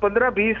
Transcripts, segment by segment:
15-20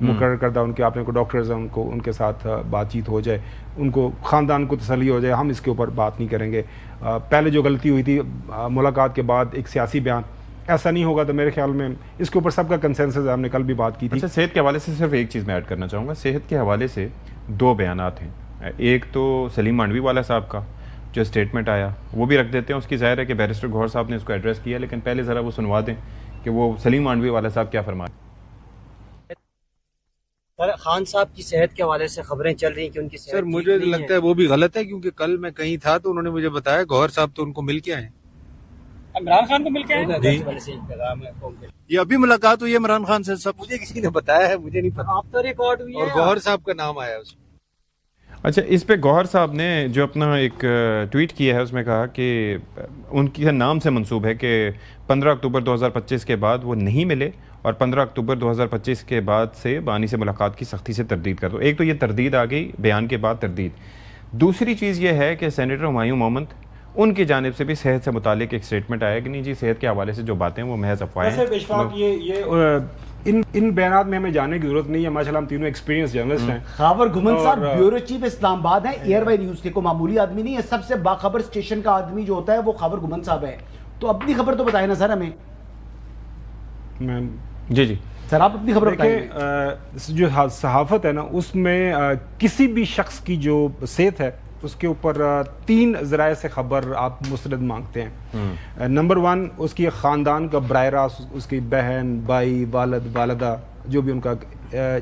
مقرر کردہ ان کے اپنے کو ڈاکٹرز ہیں، ان کو ان کے ساتھ بات چیت ہو جائے، ان کو خاندان کو تسلی ہو جائے، ہم اس کے اوپر بات نہیں کریں گے. پہلے جو غلطی ہوئی تھی ملاقات کے بعد ایک سیاسی بیان، ایسا نہیں ہوگا. تو میرے خیال میں اس کے اوپر سب کا کنسنسس ہے، ہم نے کل بھی بات کی تھی. اچھا، صحت کے حوالے سے صرف ایک چیز میں ایڈ کرنا چاہوں گا. صحت کے حوالے سے 2 بیانات ہیں. ایک تو سلیم مانڈوی والا صاحب کا جو اسٹیٹمنٹ آیا وہ بھی رکھ دیتے ہیں. اس کی ظاہر ہے کہ بیرسٹر گوہر صاحب نے اس کو ایڈریس کیا، لیکن پہلے ذرا وہ سنوا دیں کہ وہ سلیم مانڈوی والا صاحب کیا فرمائیں. سر، خان صاحب کی صحت کے حوالے سے خبریں چل رہی ہیں کہ ان کی صحت سر مجھے لگتا ہے وہ بھی غلط ہے، کیونکہ کل میں کہیں تھا تو انہوں نے مجھے بتایا گوہر صاحب تو ان کو مل کے آئے. عمران خان کو مل کے جی. یہ ابھی ملاقات ہوئی ہے عمران خان سے، سب مجھے کسی نے بتایا ہے، مجھے نہیں پتا. آپ تو ریکارڈ ہوئی اور گوہر صاحب کا نام آیا اس میں. اچھا، اس پہ گوہر صاحب نے جو اپنا ایک ٹویٹ کیا ہے اس میں کہا کہ ان کے نام سے منسوب ہے کہ 15 اکتوبر 2025 کے بعد وہ نہیں ملے، اور 15 اکتوبر 2025 کے بعد سے بانی سے ملاقات کی سختی سے تردید کر دو. ایک تو یہ تردید آ گئی، بیان کے بعد تردید. دوسری چیز یہ ہے کہ سینیٹر ہمایوں مومند ان کی جانب سے بھی صحت سے متعلق ایک سٹیٹمنٹ آیا کہ نہیں جی، صحت کے حوالے سے جو باتیں وہ محض افواہیں ہیں. اشفاق، ان بیانات میں ہمیں جاننے کی ضرورت نہیں ہے. ماشاءاللہ ہم تینوں ایکسپیرینس جرنلسٹ ہیں. خاور گھمن صاحب بیورو چیف اسلام آباد ہیں، ایئر بائی نیوز کے. کوئی معمولی آدمی نہیں ہے. سب سے باخبر اسٹیشن کا آدمی جو ہوتا ہے وہ خاور گھمن صاحب ہے. تو اپنی خبر تو بتائیں نا سر ہمیں. جی سر آپ اپنی خبر بتائیں. جو صحافت ہے نا، اس میں کسی بھی شخص کی جو صحت ہے اس کے اوپر 3 ذرائع سے خبر آپ مستند مانگتے ہیں. نمبر 1 اس کی خاندان کا براہ راست، اس کی بہن، بھائی، والد، والدہ، جو بھی ان کا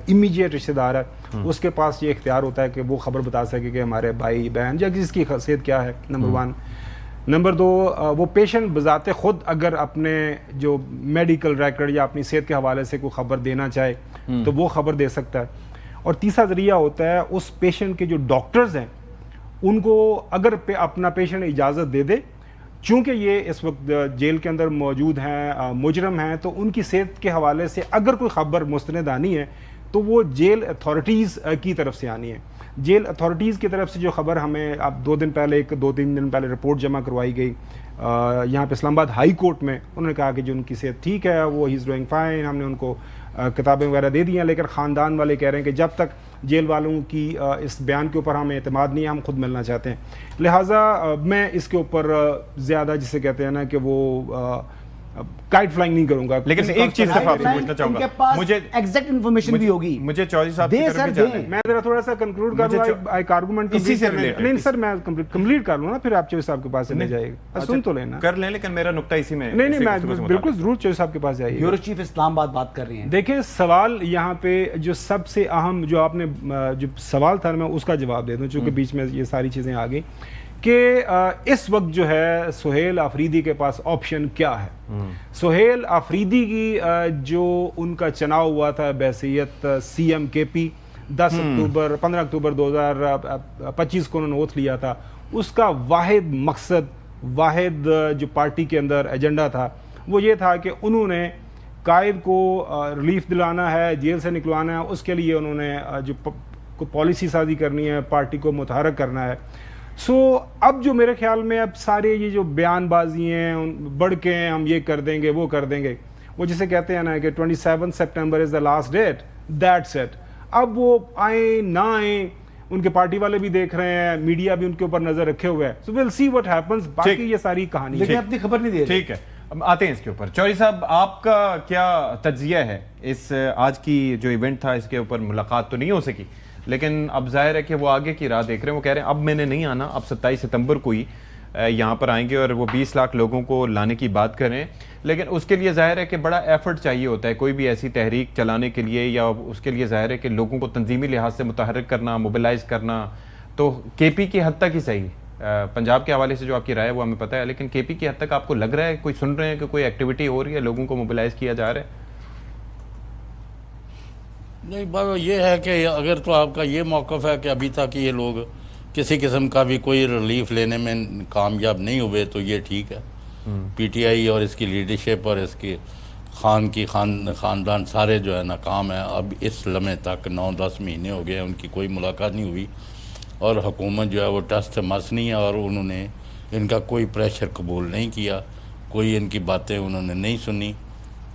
امیجیٹ رشتہ دار ہے، اس کے پاس یہ اختیار ہوتا ہے کہ وہ خبر بتا سکے کہ ہمارے بھائی بہن یا جس کی صحت کیا ہے. نمبر 1. نمبر 2، وہ پیشنٹ بذات خود اگر اپنے جو میڈیکل ریکارڈ یا اپنی صحت کے حوالے سے کوئی خبر دینا چاہے تو وہ خبر دے سکتا ہے. اور تیسرا ذریعہ ہوتا ہے اس پیشنٹ کے جو ڈاکٹرز ہیں، ان کو اگر اپنا پیشنٹ اجازت دے دے، چونکہ یہ اس وقت جیل کے اندر موجود ہیں، مجرم ہیں، تو ان کی صحت کے حوالے سے اگر کوئی خبر مستند آنی ہے تو وہ جیل اتھارٹیز کی طرف سے آنی ہے. جیل اتھارٹیز کی طرف سے جو خبر ہمیں اب 2 3 دن پہلے رپورٹ جمع کروائی گئی یہاں پہ اسلام آباد ہائی کورٹ میں، انہوں نے کہا کہ جو ان کی صحت ٹھیک ہے، وہ ہی از ڈوئنگ فائن. ہم نے ان کو کتابیں وغیرہ دے دی ہیں، لیکن خاندان والے کہہ رہے ہیں کہ جب تک جیل والوں کی اس بیان کے اوپر ہمیں اعتماد نہیں ہے، ہم خود ملنا چاہتے ہیں. لہٰذا میں اس کے اوپر زیادہ جسے کہتے ہیں نا کہ وہ کائٹ فلائنگ نہیں کروں گا. لیکن ایک چیز صرف آپ سے پوچھنا چاہوں گا، مجھے ایگزیکٹ انفارمیشن بھی ہوگی. مجھے چودھری صاحب کی طرف بھی جانا ہے. میں ذرا تھوڑا سا کنکلوڈ کر لوں، ایک آرگومنٹ اسی سے ریلیٹڈ. نہیں سر، میں کمپلیٹ کر لوں نا، پھر آپ چودھری صاحب کے پاس چلے جائے گا. سن تو لینا کر لیں، لیکن میرا نقطہ اسی میں نہیں میں بالکل ضرور چودھری صاحب کے پاس جائیے. بیورو چیف اسلام آباد بات کر رہے ہیں. دیکھیں، سوال یہاں پہ جو سب سے اہم جو آپ نے جو سوال تھا میں اس کا جواب دے دوں، چونکہ بیچ میں یہ ساری چیزیں آ گئی کہ اس وقت جو ہے سہیل آفریدی کے پاس آپشن کیا ہے. سہیل آفریدی کی جو ان کا چناؤ ہوا تھا بحیثیت سی ایم کے پی 15 اکتوبر 2025 کو انہوں نے اوتھ لیا تھا، اس کا واحد مقصد، واحد جو پارٹی کے اندر ایجنڈا تھا وہ یہ تھا کہ انہوں نے قائد کو ریلیف دلانا ہے، جیل سے نکلوانا ہے. اس کے لیے انہوں نے جو پالیسی سازی کرنی ہے، پارٹی کو متحرک کرنا ہے. اب جو میرے خیال میں اب سارے یہ جو بیان بازی ہیں بڑھ کے ہیں، ہم یہ کر دیں گے وہ کر دیں گے، وہ جسے کہتے ہیں نا کہ 27 September is the last date, that's it. اب وہ آئیں نہ آئیں، ان کے پارٹی والے بھی دیکھ رہے ہیں، میڈیا بھی ان کے اوپر نظر رکھے ہوئے ہے. سو ویل سی واٹ ہیپنس. باقی یہ ساری کہانی لیکن اپنی خبر نہیں دے رہے. ٹھیک ہے، اب آتے ہیں اس کے اوپر. چودھری صاحب، آپ کا کیا تجزیہ ہے اس آج کی جو ایونٹ تھا؟ اس کے اوپر ملاقات تو نہیں ہو سکی، لیکن اب ظاہر ہے کہ وہ آگے کی راہ دیکھ رہے ہیں. وہ کہہ رہے ہیں اب میں نے نہیں آنا، اب 27 ستمبر کو ہی یہاں پر آئیں گے اور وہ 20 لاکھ لوگوں کو لانے کی بات کر رہے ہیں. لیکن اس کے لیے ظاہر ہے کہ بڑا ایفرٹ چاہیے ہوتا ہے کوئی بھی ایسی تحریک چلانے کے لیے، یا اس کے لیے ظاہر ہے کہ لوگوں کو تنظیمی لحاظ سے متحرک کرنا، موبلائز کرنا. تو کے پی کی حد تک ہی صحیح، پنجاب کے حوالے سے جو آپ کی رائے ہے وہ ہمیں پتہ ہے، لیکن کے پی کی حد تک آپ کو لگ رہا ہے کوئی سن رہے ہیں کہ کوئی ایکٹیویٹی ہو رہی ہے، لوگوں کو موبلائز کیا جا رہا ہے؟ نہیں، بات یہ ہے کہ اگر تو آپ کا یہ موقف ہے کہ ابھی تک یہ لوگ کسی قسم کا بھی کوئی ریلیف لینے میں کامیاب نہیں ہوئے تو یہ ٹھیک ہے. پی ٹی آئی اور اس کی لیڈرشپ اور اس کی خاندان سارے جو ہے ناکام ہے. اب اس لمحے تک 9-10 مہینے ہو گئے ان کی کوئی ملاقات نہیں ہوئی، اور حکومت جو ہے وہ ٹس سے مس نہیں ہے، اور انہوں نے ان کا کوئی پریشر قبول نہیں کیا، کوئی ان کی باتیں انہوں نے نہیں سنی،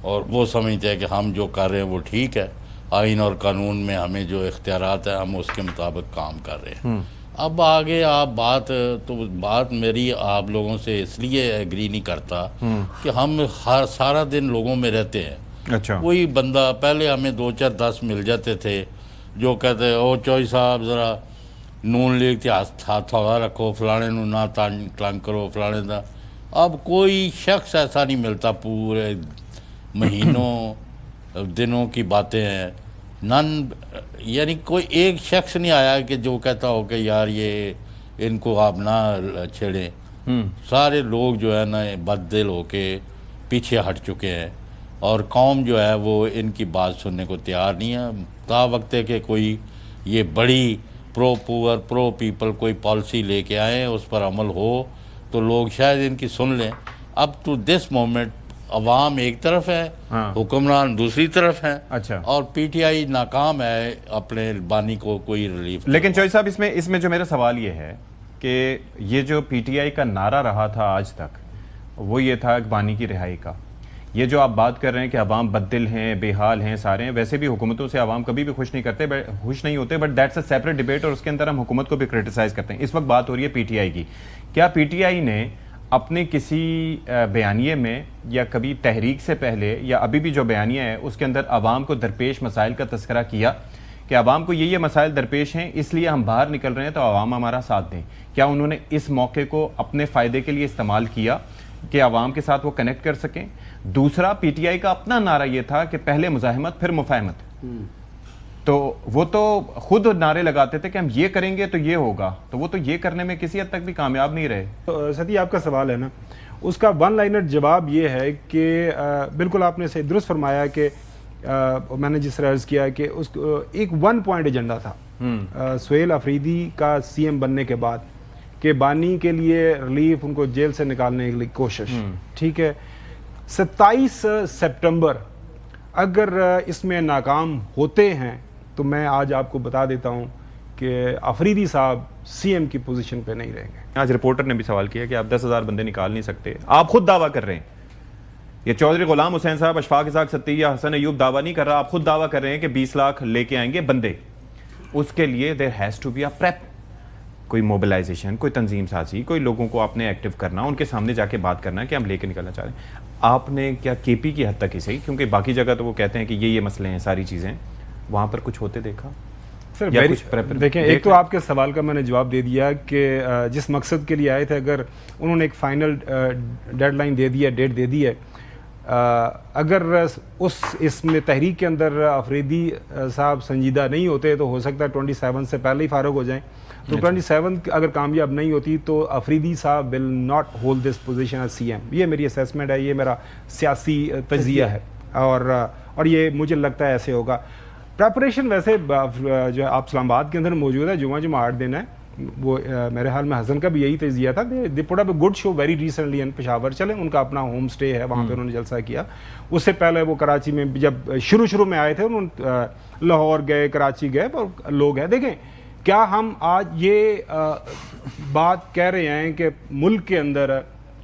اور وہ سمجھتے ہیں کہ ہم جو کر رہے ہیں وہ ٹھیک ہے. آئین اور قانون میں ہمیں جو اختیارات ہیں ہم اس کے مطابق کام کر رہے ہیں. اب آگے آپ بات میری آپ لوگوں سے اس لیے ایگری نہیں کرتا کہ ہم سارا دن لوگوں میں رہتے ہیں. اچھا. کوئی بندہ پہلے ہمیں 2 4 10 مل جاتے تھے جو کہتے او چوئی صاحب ذرا نون لیگ تے ہاتھ ہوا رکھو، فلانے نو نہ تنگ کرو، فلانے دا. اب کوئی شخص ایسا نہیں ملتا، پورے مہینوں دنوں کی باتیں ہیں. یعنی کوئی ایک شخص نہیں آیا کہ جو کہتا ہو کہ یار یہ ان کو آپ نہ چھیڑیں. سارے لوگ جو ہے نا بد دل ہو کے پیچھے ہٹ چکے ہیں اور قوم جو ہے وہ ان کی بات سننے کو تیار نہیں ہے. تا وقت ہے کہ کوئی یہ بڑی پرو پور پرو پیپل کوئی پالیسی لے کے آئیں، اس پر عمل ہو تو لوگ شاید ان کی سن لیں. اب ٹو دس مومنٹ عوام ایک طرف ہے، حکمران دوسری طرف ہیں. اچھا. اور پی ٹی آئی ناکام ہے اپنے بانی کو کوئی ریلیف. لیکن چوئی صاحب اس میں جو میرا سوال یہ ہے کہ یہ جو پی ٹی آئی کا نعرہ رہا تھا آج تک وہ یہ تھا بانی کی رہائی کا. یہ جو آپ بات کر رہے ہیں کہ عوام بددل ہیں، بے حال ہیں سارے ہیں، ویسے بھی حکومتوں سے عوام کبھی بھی خوش نہیں ہوتے، but that's a separate debate اور اس کے اندر ہم حکومت کو بھی کرٹیسائز کرتے ہیں. اس وقت بات ہو رہی ہے پی ٹی آئی کی. کیا پی ٹی آئی نے اپنے کسی بیانیے میں یا کبھی تحریک سے پہلے یا ابھی بھی جو بیانیہ ہے اس کے اندر عوام کو درپیش مسائل کا تذکرہ کیا کہ عوام کو یہ مسائل درپیش ہیں اس لیے ہم باہر نکل رہے ہیں تو عوام ہمارا ساتھ دیں؟ کیا انہوں نے اس موقع کو اپنے فائدے کے لیے استعمال کیا کہ عوام کے ساتھ وہ کنیکٹ کر سکیں؟ دوسرا، پی ٹی آئی کا اپنا نعرہ یہ تھا کہ پہلے مزاحمت پھر مفاہمت، تو وہ تو خود نعرے لگاتے تھے کہ ہم یہ کریں گے تو یہ ہوگا، تو وہ تو یہ کرنے میں کسی حد تک بھی کامیاب نہیں رہے. ستی آپ کا سوال ہے نا، اس کا ون لائنر جواب یہ ہے کہ بالکل آپ نے صحیح درست فرمایا کہ میں نے جس طرح عرض کیا کہ اس ایک 1 پوائنٹ ایجنڈا تھا سہیل آفریدی کا سی ایم بننے کے بعد کہ بانی کے لیے ریلیف، ان کو جیل سے نکالنے کے لیے کوشش. ٹھیک ہے، 27 سپٹمبر اگر اس میں ناکام ہوتے ہیں تو میں آج آپ کو بتا دیتا ہوں کہ آفریدی صاحب سی ایم کی پوزیشن پہ نہیں رہیں گے. آج رپورٹر نے بھی سوال کیا کہ آپ 10,000 بندے نکال نہیں سکتے. آپ خود دعویٰ کر رہے ہیں، یہ چودھری غلام حسین صاحب، اشفاق اسحاق ستی یا حسن ایوب دعویٰ نہیں کر رہا، آپ خود دعویٰ کر رہے ہیں کہ 20 لاکھ لے کے آئیں گے بندے. اس کے لیے there has to be a prep, کوئی موبلائزیشن، کوئی تنظیم سازی، کوئی لوگوں کو آپ نے ایکٹیو کرنا، ان کے سامنے جا کے بات کرنا کہ ہم لے کے نکلنا چاہ رہے ہیں. آپ نے کیا کے پی کی حد تک ہی صحیح، کیونکہ باقی جگہ تو وہ کہتے ہیں کہ یہ مسئلے ہیں ساری چیزیں، وہاں پر کچھ ہوتے دیکھا؟ سر دیکھیں، ایک تو آپ کے سوال کا میں نے جواب دے دیا کہ جس مقصد کے لیے آئے تھے، اگر انہوں نے ایک فائنل ڈیڈ لائن دے دی ہے، ڈیٹ دے دی ہے، اگر اس میں تحریک کے اندر آفریدی صاحب سنجیدہ نہیں ہوتے تو ہو سکتا ہے 27 سے پہلے ہی فارغ ہو جائیں. تو 27 اگر کامیاب نہیں ہوتی تو آفریدی صاحب will not hold this position as CM ایم. یہ میری اسیسمنٹ ہے، یہ میرا سیاسی تجزیہ ہے اور یہ مجھے لگتا ہے ایسے ہوگا. پریپریشن ویسے جو ہے آپ اسلام آباد کے اندر موجود ہے، جمعہ 8 دن ہے. وہ میرے حال میں حسن کا بھی یہی تجزیہ تھا. They put up a good show very recently in Peshawar. چلیں، ان کا اپنا ہوم اسٹے ہے، وہاں پہ انہوں نے جلسہ کیا. اس سے پہلے وہ کراچی میں جب شروع میں آئے تھے، انہوں نے لاہور گئے، کراچی گئے، اور لوگ ہیں. دیکھیں، کیا ہم آج یہ بات کہہ رہے ہیں کہ ملک کے اندر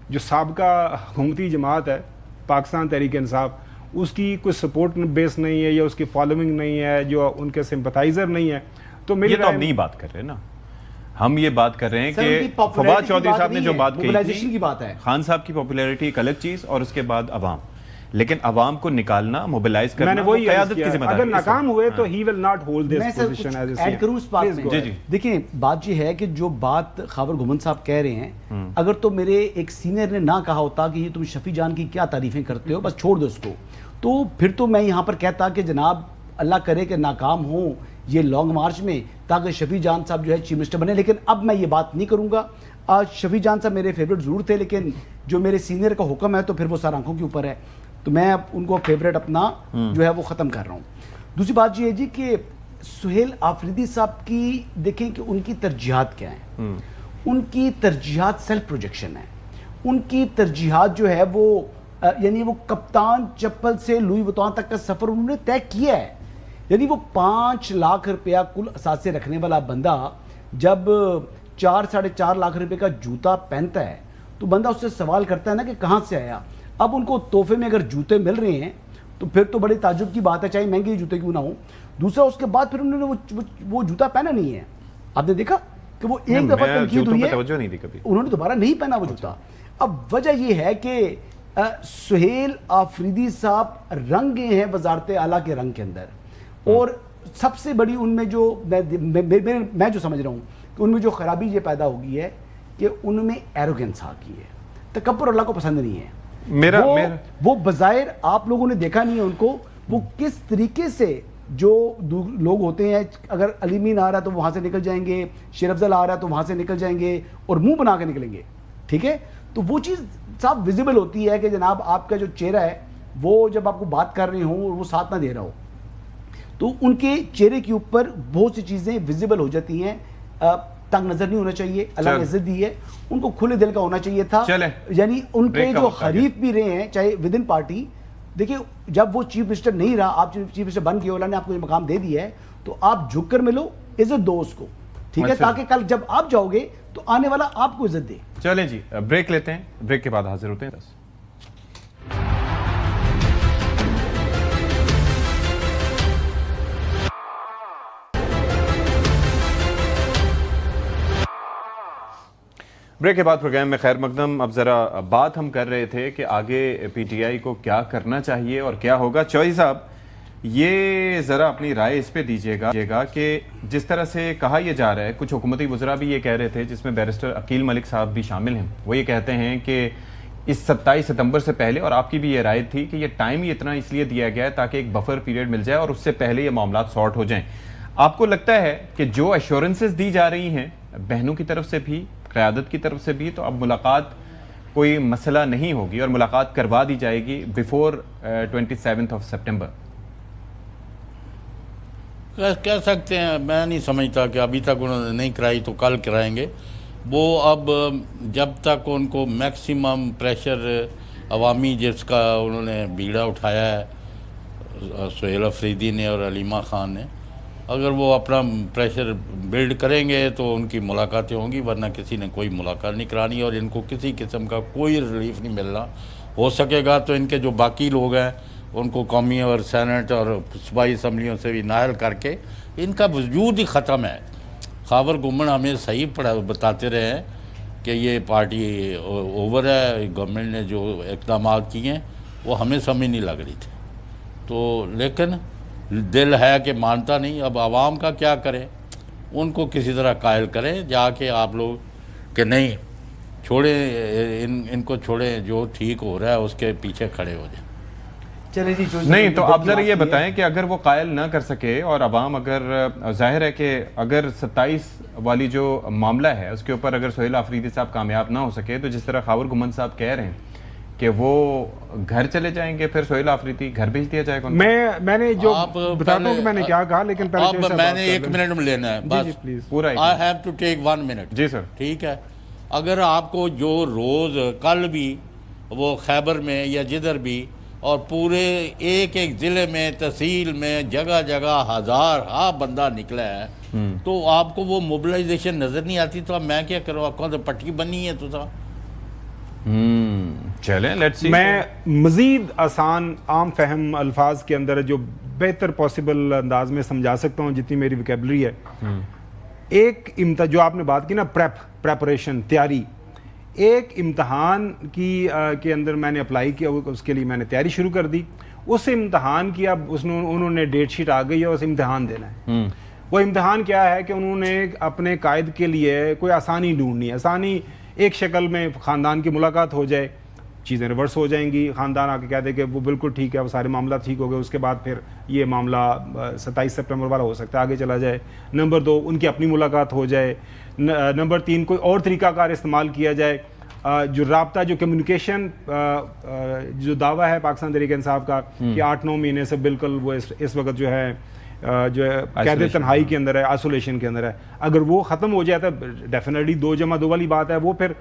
جو سابقہ حکومتی جماعت ہے پاکستان تحریک انصاف، اس کی کوئی سپورٹ بیس نہیں ہے یا اس کی فالوئنگ نہیں ہے، جو ان کے سمپتائزر نہیں ہے، تو میری ہم نہیں بات کر رہے نا، ہم یہ بات کر رہے ہیں کہ فواد چودھری صاحب نے جو بات کہی تھی، خان صاحب کی پاپولیرٹی ایک الگ چیز اور اس کے بعد عوام، لیکن عوام کو نکالنا، موبلائز کرنا، میں نے وہی قیادت کی ذمہ داری. اگر ناکام ہوئے تو ہی will not hold this position as a C M. Add کروں اس بات میں. دیکھیں، بات یہ ہے کہ جو بات خاور گھمن صاحب کہہ رہے ہیں، اگر تو میرے ایک سینئر نے نہ کہا ہوتا کہ یہ تم شفیع جان کی کیا تعریفیں کرتے ہو، بس چھوڑ دو اس کو، تو پھر تو میں یہاں پر کہتا کہ جناب اللہ کرے کہ ناکام ہوں یہ لانگ مارچ میں، تاکہ شفیع جان صاحب جو ہے چیف منسٹر بنے. لیکن اب میں یہ بات نہیں کروں گا. آج شفیع جان صاحب میرے فیوریٹ ضرور تھے، لیکن جو میرے سینئر کا حکم ہے تو پھر وہ سر آنکھوں کے اوپر ہے، تو میں اب ان کو فیوریٹ اپنا جو ہے وہ ختم کر رہا ہوں. دوسری بات یہ ہے جی کہ سہیل آفریدی صاحب کی دیکھیں کہ ان کی ترجیحات کیا ہیں. ان کی ترجیحات سیلف پروجیکشن ہے. ان کی ترجیحات جو ہے وہ یعنی وہ کپتان چپل سے لوئی وتان تک کا سفر انہوں نے طے کیا ہے. یعنی وہ 5 لاکھ روپیہ کل اثاثے رکھنے والا بندہ جب 4-4.5 لاکھ روپے کا جوتا پہنتا ہے تو بندہ اس سے سوال کرتا ہے نا کہ کہاں سے آیا. اب ان کو تحفے میں اگر جوتے مل رہے ہیں تو پھر تو بڑی تعجب کی بات ہے، چاہے مہنگے جوتے کیوں نہ ہوں. دوسرا اس کے بعد پھر انہوں نے وہ جوتا پہنا نہیں ہے. آپ نے دیکھا کہ وہ ایک دفعہ تنقید ہوئی ہے، توجہ نہیں دی کبھی، انہوں نے دوبارہ نہیں پہنا وہ جوتا. اب وجہ یہ ہے کہ سہیل آفریدی صاحب رنگ گئے ہیں وزارت اعلیٰ کے رنگ کے اندر، اور سب سے بڑی ان میں جو میں جو سمجھ رہا ہوں کہ ان میں جو خرابی یہ پیدا ہو گئی ہے کہ ان میں ایروگنس آ گئی ہے. تکبر اللہ کو پسند نہیں ہے. وہ بظاہر آپ لوگوں نے دیکھا نہیں ہے ان کو، وہ کس طریقے سے جو لوگ ہوتے ہیں، اگر علی مین آ رہا ہے تو وہاں سے نکل جائیں گے، شیر افضل آ رہا ہے تو وہاں سے نکل جائیں گے اور منہ بنا کے نکلیں گے. ٹھیک ہے، تو وہ چیز صاحب ویزیبل ہوتی ہے کہ جناب آپ کا جو چہرہ ہے وہ جب آپ کو بات کر رہے ہوں اور وہ ساتھ نہ دے رہا ہو تو ان کے چہرے کے اوپر بہت سی چیزیں ویزیبل ہو جاتی ہیں. تنگ نظر نہیں ہونا چاہیے، اللہ نے عزت دی ہے، ان کو کھلے دل کا ہونا چاہیے تھا. یعنی ان کے جو حریف بھی رہے ہیں چاہے ود ان پارٹی، دیکھیں جب وہ چیف منسٹر نہیں رہا، آپ چیف منسٹر بن گئے، اللہ نے آپ کو یہ مقام دے دیا ہے تو آپ جھک کر ملو، عزت دو اس کو. ٹھیک ہے، تاکہ کل جب آپ جاؤ گے تو آنے والا آپ کو عزت دے. چلیں جی بریک لیتے ہیں، بریک کے بعد حاضر ہوتے ہیں. بریک کے بعد پروگرام میں خیر مقدم. اب ذرا بات ہم کر رہے تھے کہ آگے پی ٹی آئی کو کیا کرنا چاہیے اور کیا ہوگا. چوہدری صاحب یہ ذرا اپنی رائے اس پہ دیجیے گا کہ جس طرح سے کہا یہ جا رہا ہے، کچھ حکومتی وزراء بھی یہ کہہ رہے تھے جس میں بیرسٹر عقیل ملک صاحب بھی شامل ہیں، وہ یہ کہتے ہیں کہ اس 27 ستمبر سے پہلے، اور آپ کی بھی یہ رائے تھی کہ یہ ٹائم ہی اتنا اس لیے دیا گیا ہے تاکہ ایک بفر پیریڈ مل جائے اور اس سے پہلے یہ معاملات سارٹ ہو جائیں. آپ کو لگتا ہے کہ جو ایشورنسز دی جا رہی ہیں بہنوں کی طرف سے بھی، قیادت کی طرف سے بھی، تو اب ملاقات کوئی مسئلہ نہیں ہوگی اور ملاقات کروا دی جائے گی بیفور 27 سپٹمبر؟ کہہ سکتے ہیں، میں نہیں سمجھتا کہ ابھی تک انہوں نے نہیں کرائی تو کل کرائیں گے. وہ اب جب تک ان کو میکسیمم پریشر عوامی جس کا انہوں نے بیڑا اٹھایا ہے سہیل آفریدی نے اور علیمہ خان نے، اگر وہ اپنا پریشر بلڈ کریں گے تو ان کی ملاقاتیں ہوں گی، ورنہ کسی نے کوئی ملاقات نہیں کرانی اور ان کو کسی قسم کا کوئی ریلیف نہیں ملنا. ہو سکے گا تو ان کے جو باقی لوگ ہیں ان کو قومی اور سینٹ اور صوبائی اسمبلیوں سے بھی نااہل کر کے ان کا وجود ہی ختم ہے. خاور گمن ہمیں صحیح بتاتے رہے ہیں کہ یہ پارٹی اوور ہے، گورنمنٹ نے جو اقدامات کیے ہیں وہ ہمیں سمجھ نہیں لگ رہی تھی. تو لیکن دل ہے کہ مانتا نہیں. اب عوام کا کیا کریں، ان کو کسی طرح قائل کریں جا کے آپ لوگ کہ نہیں چھوڑیں، ان کو چھوڑیں، جو ٹھیک ہو رہا ہے اس کے پیچھے کھڑے ہو جائیں. نہیں تو آپ ذرا یہ بتائیں کہ اگر وہ قائل نہ کر سکے اور عوام، اگر ظاہر ہے کہ اگر 27 والی جو معاملہ ہے اس کے اوپر اگر سہیل آفریدی صاحب کامیاب نہ ہو سکے تو جس طرح خاور گمن صاحب کہہ رہے ہیں کہ وہ گھر چلے جائیں گے، پھر سہیل آفریدی گھر بھیج دیا جائے گا. میں نے جو بتاتا ہوں کہ میں نے کیا کہا، لیکن اب میں نے 1 منٹ میں لینا ہے بس پورا. I have to take 1 minute. جی سر. ٹھیک ہے، اگر آپ کو جو روز کل بھی وہ خیبر میں یا جدھر بھی اور پورے ایک ضلع میں، تحصیل میں، جگہ جگہ ہزار بندہ نکلا ہے تو آپ کو وہ موبلائزیشن نظر نہیں آتی. تو اب میں کیا کروں، آپ کو تو پٹی بنی ہے تو تھا. چلیں لیٹس سی. میں مزید آسان عام فہم الفاظ کے اندر جو بہتر پاسبل انداز میں سمجھا سکتا ہوں جتنی میری ویکیبلری ہے. ایک جو آپ نے بات کی نا، پریپریشن، تیاری، ایک امتحان کی کے اندر میں نے اپلائی کیا، اس کے لیے میں نے تیاری شروع کر دی. اس امتحان کی اب انہوں نے ڈیٹ شیٹ آ گئی ہے، اس امتحان دینا ہے. وہ امتحان کیا ہے کہ انہوں نے اپنے قائد کے لیے کوئی آسانی ڈھونڈنی ہے. آسانی ایک شکل میں خاندان کی ملاقات ہو جائے، چیزیں ریورس ہو جائیں گی، خاندان آ کے کہہ دے کہ وہ بالکل ٹھیک ہے، وہ سارے معاملہ ٹھیک ہو گئے، اس کے بعد پھر یہ معاملہ 27 سپٹمبر والا ہو سکتا ہے آگے چلا جائے. نمبر 2 ان کی اپنی ملاقات ہو جائے. نمبر 3 کوئی اور طریقہ کار استعمال کیا جائے. جو رابطہ، جو کمیونیکیشن، جو دعویٰ ہے پاکستان تحریک انصاف کا کہ 8-9 مہینے سے بالکل وہ اس وقت جو ہے قید تنہائی کے اندر ہے، آئسولیشن کے اندر ہے، اگر وہ ختم ہو جائے تو ڈیفینیٹلی 2+2 والی بات ہے. وہ پھر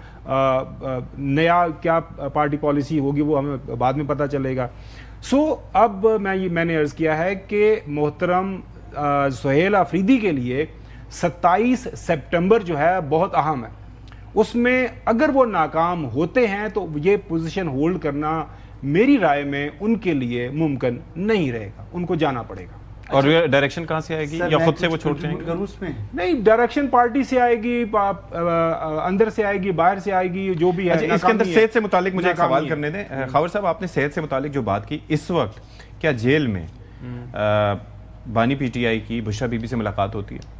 نیا کیا پارٹی پالیسی ہوگی وہ ہمیں بعد میں پتہ چلے گا. اب میں نے عرض کیا ہے کہ محترم سہیل آفریدی کے لیے 27 سپٹمبر جو ہے بہت اہم ہے. اس میں اگر وہ ناکام ہوتے ہیں تو یہ پوزیشن ہولڈ کرنا میری رائے میں ان کے لیے ممکن نہیں رہے گا, ان کو جانا پڑے گا. اور ڈائریکشن کہاں سے آئے گی, یا خود سے وہ چھوڑ جائیں گے؟ اس میں نہیں, ڈائریکشن پارٹی سے آئے گی, اندر سے آئے گی, باہر سے آئے گی, جو بھی ہے. اس کے اندر صحت سے متعلق مجھے ایک سوال کرنے دیں. خاور صاحب, آپ نے صحت سے متعلق جو بات کی, اس وقت کیا جیل میں بانی پی ٹی آئی کی بشرا بی بی سے ملاقات ہوتی ہے؟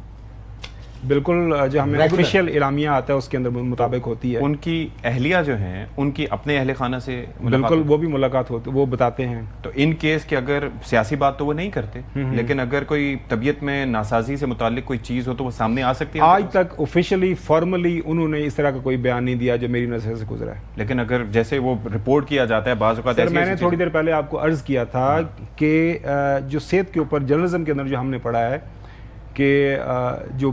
بالکل, جو ہمیں آفیشیل اعلامیہ آتا ہے اس کے اندر مطابق ہوتی ہے. ان کی اہلیہ جو ہیں, ان کی اپنے اہل خانہ سے بالکل وہ بھی ملاقات ہوتی, وہ بتاتے ہیں. تو ان کیس کہ اگر سیاسی بات تو وہ نہیں کرتے, لیکن اگر کوئی طبیعت میں ناسازی سے متعلق کوئی چیز ہو تو وہ سامنے آ سکتی ہے. آج تک آفیشیلی فارملی انہوں نے اس طرح کا کوئی بیان نہیں دیا جو میری نظر سے گزرا ہے. لیکن اگر جیسے وہ رپورٹ کیا جاتا ہے بعض اوقات, میں نے تھوڑی دیر پہلے آپ کو عرض کیا تھا کہ جو صحت کے اوپر جرنلزم کے اندر جو ہم نے پڑھا ہے کہ جو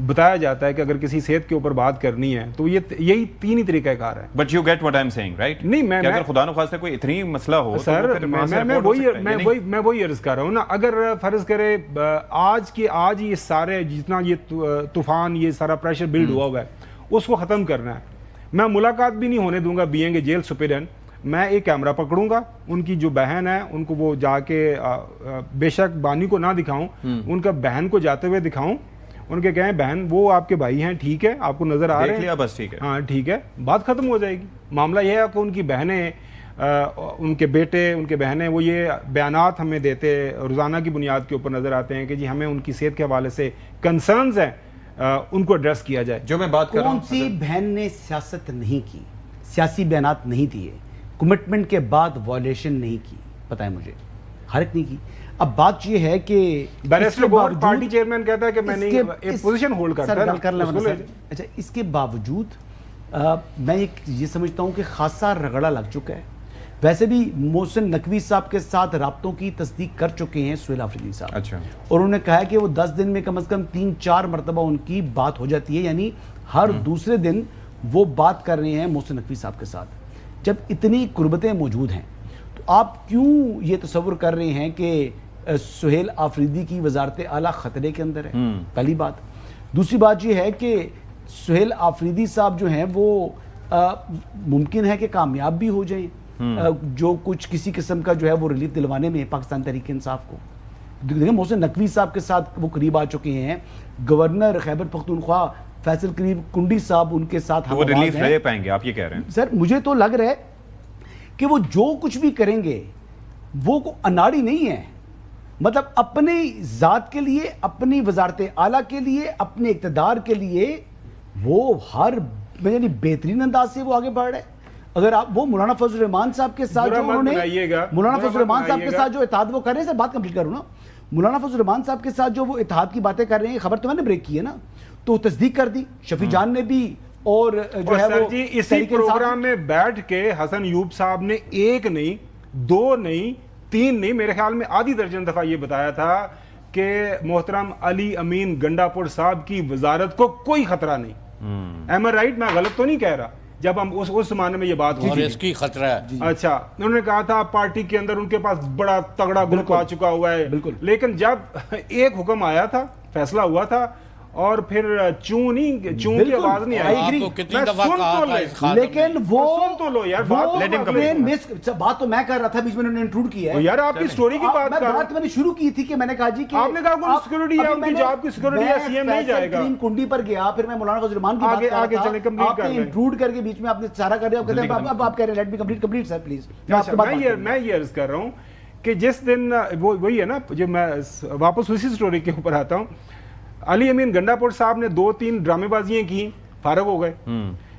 بتایا جاتا ہے کہ اگر کسی صحت کے اوپر بات کرنی ہے تو یہی تین ہی طریقہ کار ہے. But you get what I am seeing, right? نہیں, میں اگر خدا نخواستہ کوئی اتنی مسئلہ ہو سر, میں وہی عرض کر رہا ہوں نا. اگر فرض کرے آج یہ سارے جتنا یہ طوفان, یہ سارا پریشر بلڈ ہوا ہے, اس کو ختم کرنا ہے, میں ملاقات بھی نہیں ہونے دوں گا بینگ اے جیل سپرڈنٹ. میں ایک کیمرہ پکڑوں گا, ان کی جو بہن ہے ان کو وہ جا کے, بے شک بانی کو نہ دکھاؤں, ان کا بہن کو جاتے ہوئے دکھاؤں, ان کے کہیں بہن وہ آپ کے بھائی ہیں, ٹھیک ہے, آپ کو نظر آ رہے ہیں, بس ٹھیک ہے, ہاں ٹھیک ہے, بات ختم ہو جائے گی. معاملہ یہ ہے کہ ان کی بہنیں, ان کے بیٹے, ان کے بہنیں, وہ یہ بیانات ہمیں دیتے روزانہ کی بنیاد کے اوپر نظر آتے ہیں کہ جی ہمیں ان کی صحت کے حوالے سے کنسرنز ہیں, ان کو ایڈریس کیا جائے. جو میں بات کر رہا ہوں, کون سی بہن نے سیاست نہیں کی, سیاسی بیانات نہیں دیے, کمٹمنٹ کے بعد وائلیشن نہیں کی, پتہ ہے مجھے, ہر ایک نہیں کی. اب بات یہ ہے کہ بیرسٹر گوہر پارٹی چیئرمین کہتا ہے کہ میں نہیں ایک پوزیشن ہولڈ کرتا ہے. اچھا, اس کے باوجود میں یہ سمجھتا ہوں کہ خاصا رگڑا لگ چکا ہے. ویسے بھی محسن نقوی صاحب کے ساتھ رابطوں کی تصدیق کر چکے ہیں سہیل آفریدی صاحب. اچھا, اور انہوں نے کہا ہے کہ وہ 10 دن میں کم از کم 3-4 مرتبہ ان کی بات ہو جاتی ہے, یعنی ہر دوسرے دن وہ بات کر رہے ہیں محسن نقوی صاحب کے ساتھ. جب اتنی قربتیں موجود ہیں تو آپ کیوں یہ تصور کر رہے ہیں کہ سہیل آفریدی کی وزارت اعلیٰ خطرے کے اندر ہے؟ پہلی بات. دوسری بات یہ ہے کہ سہیل آفریدی صاحب جو ہیں وہ ممکن ہے کہ کامیاب بھی ہو جائیں, جو کچھ کسی قسم کا جو ہے وہ ریلیف دلوانے میں پاکستان تحریک انصاف کو. دیکھیں محسن نقوی صاحب کے ساتھ وہ قریب آ چکے ہیں, گورنر خیبر پختونخوا فیصل کریم کنڈی صاحب ان کے ساتھ وہ ریلیف لے پائیں گے, آپ یہ کہہ رہے ہیں؟ سر مجھے تو لگ رہا ہے کہ وہ جو کچھ بھی کریں گے وہ اناڑی نہیں ہے, مطلب اپنی ذات کے لیے, اپنی وزارت اعلیٰ کے لیے, اپنے اقتدار کے لیے وہ ہر یعنی بہترین انداز سے وہ آگے بڑھ رہے ہیں. اگر آپ وہ مولانا فضل الرحمان صاحب کے ساتھ جو انہوں نے مولانا فضل الرحمان صاحب کے ساتھ جو اتحاد وہ کر رہے ہیں, سر بات کمپلیٹ کروں نا, مولانا فضل الرحمان صاحب کے ساتھ جو وہ اتحاد کی باتیں کر رہے ہیں, خبر تو میں نے بریک کی ہے نا, تو تصدیق کر دی شفیع جان نے بھی, اور جو ہے وہ جی اسی پروگرام میں بیٹھ کے حسن ایوب صاحب نے 1 نہیں 2 نہیں 3 نہیں, میرے خیال میں آدھی درجن دفعہ یہ بتایا تھا کہ محترم علی امین گنڈاپور صاحب کی وزارت کو کوئی خطرہ نہیں. ایم آئی رائٹ, میں غلط تو نہیں کہہ رہا جب ہم اس زمانے میں یہ بات اور اس کی خطرہ ہے. اچھا, انہوں نے کہا تھا پارٹی کے اندر ان کے پاس بڑا تگڑا گروپ آ چکا ہوا ہے, لیکن جب ایک حکم آیا تھا, فیصلہ ہوا تھا, اور پھر چون کی آواز نہیں آئی. لیکن بات تو میں کر رہا تھا, بیچ میں انہوں نے انٹروڈ کیا ہے. یار آپ کی سٹوری کی بات کر رہا ہوں, میں نے شروع کی تھی کہ میں نے کہا جی کہ آپ نے کہا کوئی سیکورٹی ہے, ان کی جاب کی سیکورٹی ہے, سی ایم نہیں جائے گا. کنڈی پر گیا, پھر میں مولانا فضل الرحمان کی بات کر رہا تھا, آپ نے انٹروڈ کر کے بیچ میں آپ نے سارا کر دیا. اب آپ کہہ رہے ہیں let me complete sir please. میں یہ عرض کر رہا ہوں کہ جس دن وہی ہے نا, جو میں واپس اسی سٹوری کے اوپر آتا ہوں, علی امین گنڈاپور صاحب نے 2-3 ڈرامے بازیاں کی, فارغ ہو گئے.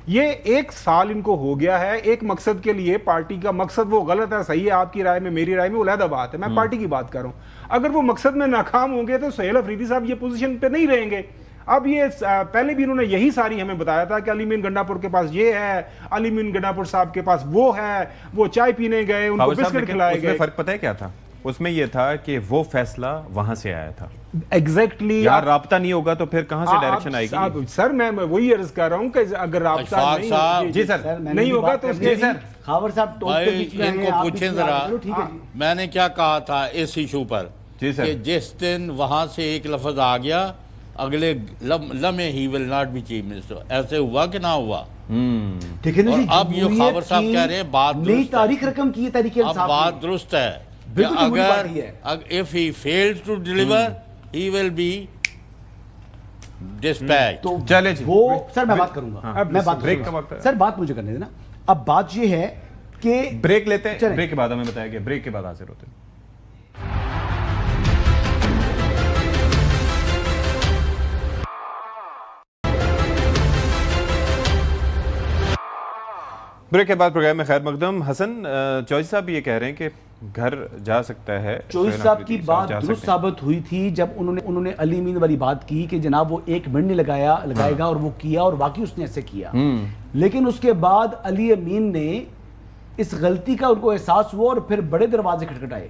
یہ 1 سال ان کو ہو گیا ہے ایک مقصد کے لیے. پارٹی کا مقصد وہ غلط ہے, صحیح ہے آپ کی رائے میں, میری رائے میں وہ علیحدہ بات ہے, میں پارٹی کی بات کر رہا ہوں. اگر وہ مقصد میں ناکام ہوں گے تو سہیل آفریدی صاحب یہ پوزیشن پہ نہیں رہیں گے. اب یہ پہلے بھی انہوں نے یہی ساری ہمیں بتایا تھا کہ علی امین گنڈاپور کے پاس یہ ہے, علی امین گنڈاپور صاحب کے پاس وہ ہے, وہ چائے پینے گئے, ان کو بسکٹ کھلائے گئے. فرق پتہ ہے کیا تھا اس میں؟ یہ تھا کہ وہ فیصلہ وہاں سے آیا تھا. ایگزیکٹلی, یار رابطہ نہیں ہوگا تو پھر کہاں سے ڈائریکشن آئے گی؟ سر میں وہی عرض کر رہا ہوں کہ اگر رابطہ جی سر نہیں ہوگا تو خاور صاحب ان کو پوچھیں ذرا, میں نے کیا کہا تھا اس ایشو پر کہ جس دن وہاں سے ایک لفظ آ گیا اگلے لمحے ہی will not be chief minister. ایسے ہوا کہ نہ ہوا؟ دیکھیں نا اور جی، اب یہ خاور صاحب کہہ رہے ہیں بات نئی درست ہے، تاریخ رقم کی ہے تحریک اب انصاف بات نے. درست ہے کہ بالکل جمہوری اگر پارٹی ہے. if he fails to deliver he will be dispatched. تو چلے جی، وہ سر میں بات کروں گا، میں بات بریک کروں کا گا. وقت ہے. سر بات مجھے کرنے دینا. اب بات یہ ہے کہ بریک لیتے ہیں، چلیں. بریک کے بعد ہمیں بتایا گیا، بریک کے بعد حاضر ہوتے ہیں. بریک کے بعد پروگرام میں خیر مقدم. حسن چوہدری صاحب یہ کہہ رہے ہیں کہ گھر جا سکتا ہے. چوہدری صاحب کی بات درست ثابت ہوئی تھی جب انہوں نے علی امین والی بات کی کہ جناب وہ 1 منٹ نہیں لگائے گا، اور وہ کیا، اور واقعی اس نے ایسے کیا. لیکن اس کے بعد علی امین نے اس غلطی کا ان کو احساس ہوا اور پھر بڑے دروازے کھٹکھٹائے.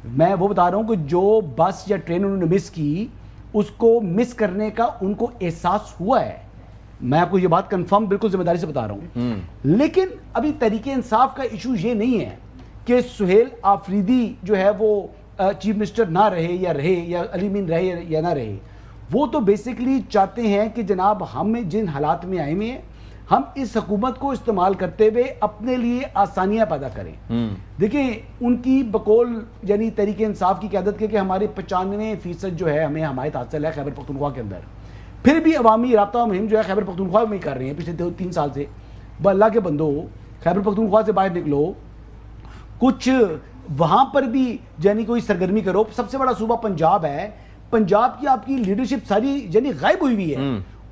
میں وہ بتا رہا ہوں کہ جو بس یا ٹرین انہوں نے مس کی، اس کو مس کرنے کا ان کو احساس ہوا ہے. میں آپ کو یہ بات کنفرم بالکل ذمہ داری سے بتا رہا ہوں. لیکن ابھی تحریک انصاف کا ایشو یہ نہیں ہے کہ سہیل آفریدی جو ہے وہ چیف منسٹر نہ رہے یا علی امین رہے یا نہ رہے. وہ تو بیسیکلی چاہتے ہیں کہ جناب ہم جن حالات میں آئے ہوئے ہیں، ہم اس حکومت کو استعمال کرتے ہوئے اپنے لیے آسانیاں پیدا کریں. دیکھیں ان کی بقول یعنی تحریک انصاف کی قیادت کے کہ ہمارے 95% جو ہے ہمیں حمایت حاصل ہے خیبر پختونخوا کے اندر. پھر بھی عوامی رابطہ مہم جو ہے خیبر پختونخوا میں کر رہے ہیں پچھلے 3 سال سے. اللہ کے بندو، خیبر پختونخوا سے باہر نکلو، کچھ وہاں پر بھی یعنی کوئی سرگرمی کرو. سب سے بڑا صوبہ پنجاب ہے، پنجاب کی آپ کی لیڈرشپ ساری یعنی غائب ہوئی ہوئی ہے.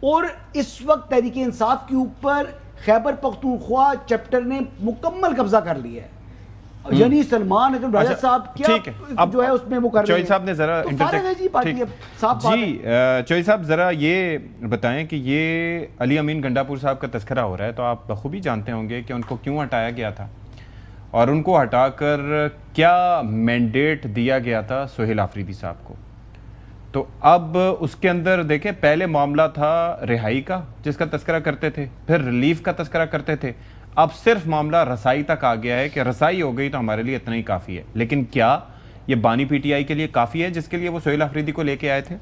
اور اس وقت تحریک انصاف کے اوپر خیبر پختونخوا چیپٹر نے مکمل قبضہ کر لیا ہے. یعنی سلمان اکرم راجہ صاحب کیا جو ہے اس میں وہ کر رہے ہیں. چوہدری صاحب نے ذرا چوہدری صاحب ذرا یہ بتائیں کہ یہ علی امین گنڈا پور صاحب کا تذکرہ ہو رہا ہے، تو آپ بخوبی جانتے ہوں گے کہ ان کو کیوں ہٹایا گیا تھا اور ان کو ہٹا کر کیا مینڈیٹ دیا گیا تھا سہیل آفریدی صاحب کو. تو اب اس کے اندر دیکھیں، پہلے معاملہ تھا رہائی کا جس کا تذکرہ کرتے تھے، پھر ریلیف کا تذکرہ کرتے تھے، اب صرف معاملہ رسائی تک آ گیا ہے کہ رسائی ہو گئی تو ہمارے لیے اتنا ہی کافی ہے. لیکن کیا یہ بانی پی ٹی آئی کے لیے کافی ہے جس کے لیے وہ سہیل آفریدی کو لے کے آئے تھے؟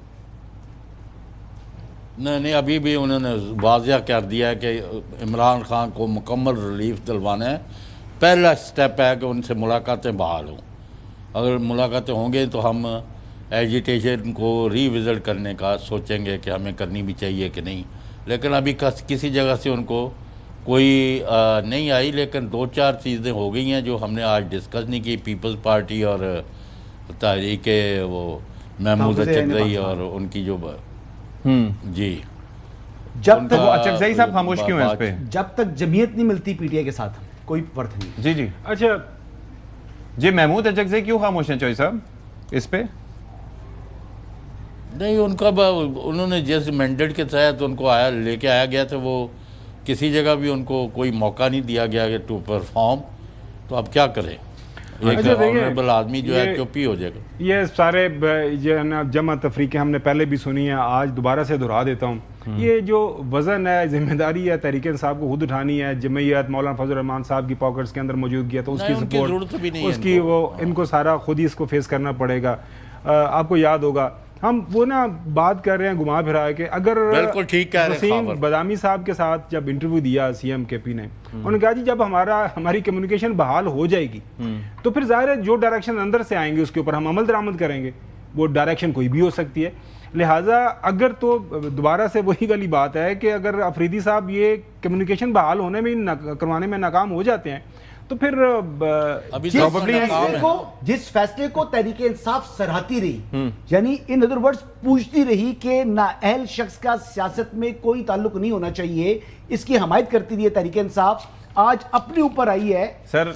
نہیں، ابھی بھی انہوں نے واضح کر دیا ہے کہ عمران خان کو مکمل ریلیف دلوانا ہے. پہلا سٹیپ ہے کہ ان سے ملاقاتیں بحال ہوں. اگر ملاقاتیں ہوں گے تو ہم ایجیٹیشن کو ری وزٹ کرنے کا سوچیں گے کہ ہمیں کرنی بھی چاہیے کہ نہیں. لیکن ابھی کسی جگہ سے ان کو کوئی نہیں آئی. لیکن 2-4 چیزیں ہو گئی ہیں جو ہم نے آج ڈسکس نہیں کی. پیپلز پارٹی اور تحریک وہ محمود اچکزئی اور ان کی جو جی جب تک اچکزئی صاحب خاموش کیوں ہیں اس پہ؟ جب تک جمعیت نہیں ملتی پی ٹی آئی کے ساتھ کوئی فرق نہیں. جی اچھا جی محمود اچکزئی کیوں خاموش ہیں چوہدری صاحب اس پہ؟ نہیں، ان کا انہوں نے جیسے مینڈیٹ کے تحت ان کو لے کے آیا گیا تھا، وہ کسی جگہ بھی ان کو کوئی موقع نہیں دیا گیا کہ ٹو پرفارم. تو اب کیا کریں؟ ایک آنریبل آدمی جو ہے چپ ہی ہو جائے گا. یہ سارے جمع تفریقیں ہم نے پہلے بھی سنی ہیں، آج دوبارہ سے دہرا دیتا ہوں. یہ جو وزن ہے، ذمہ داری ہے تحریک انصاف کو خود اٹھانی ہے. جمعیت مولانا فضل الرحمان صاحب کی پاکٹس کے اندر موجود کیا تو اس کی سپورٹ، اس کی وہ ان کو سارا خود ہی اس کو فیس کرنا پڑے گا. آپ کو یاد ہوگا ہم وہ نا بات کر رہے ہیں گھما پھرا کے، اگر وسیم بدامی صاحب کے ساتھ جب انٹرویو دیا سی ایم کے پی نے، انہوں نے کہا جی جب ہماری کمیونیکیشن بحال ہو جائے گی تو پھر ظاہر ہے جو ڈائریکشن اندر سے آئیں گے اس کے اوپر ہم عمل درآمد کریں گے. وہ ڈائریکشن کوئی بھی ہو سکتی ہے. لہٰذا اگر تو دوبارہ سے وہی والی بات ہے کہ اگر آفریدی صاحب یہ کمیونیکیشن بحال ہونے میں کروانے میں ناکام ہو جاتے ہیں تو پھر جس فیصلے کو تحریک انصاف سراہتی رہی، یعنی ان ادر ورڈز پوچھتی رہی کہ نااہل شخص کا سیاست میں کوئی تعلق نہیں ہونا چاہیے، اس کی حمایت کرتی رہی ہے تحریک انصاف، آج اپنے اوپر آئی ہے.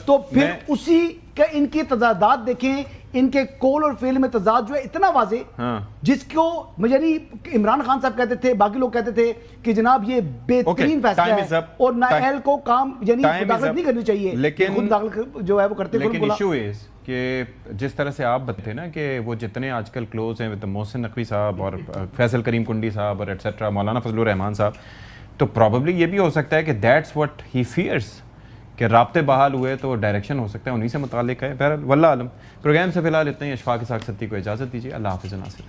تو پھر اسی کا ان کی تضادات دیکھیں، ان کے قول اور فعل میں تضاد جو ہے اتنا واضح، جس کو یعنی عمران خان صاحب کہتے تھے، باقی لوگ کہتے تھے کہ جناب یہ بہترین فیصلہ ہے اور نااہل کو کام یعنی مداخلت نہیں کرنی چاہیے، لیکن خود مداخلت جو ہے وہ کرتے. لیکن ایشو از کہ جس طرح سے آپ بتاتے نا کہ وہ جتنے آج کل کلوز ہیں محسن نقوی صاحب اور فیصل کریم کنڈی صاحب اور ایٹسیٹرا مولانا فضل الرحمان صاحب، تو پروبیبلی یہ بھی ہو سکتا ہے کہ دیٹس واٹ ہی فیئرس کہ رابطے بحال ہوئے تو ڈائریکشن ہو سکتا ہے انہی سے متعلق ہے. بہرحال واللہ عالم. پروگرام سے فی الحال اتنا ہی. اشفاق اسحاق ستی کو اجازت دیجیے. اللہ حافظ ناصر.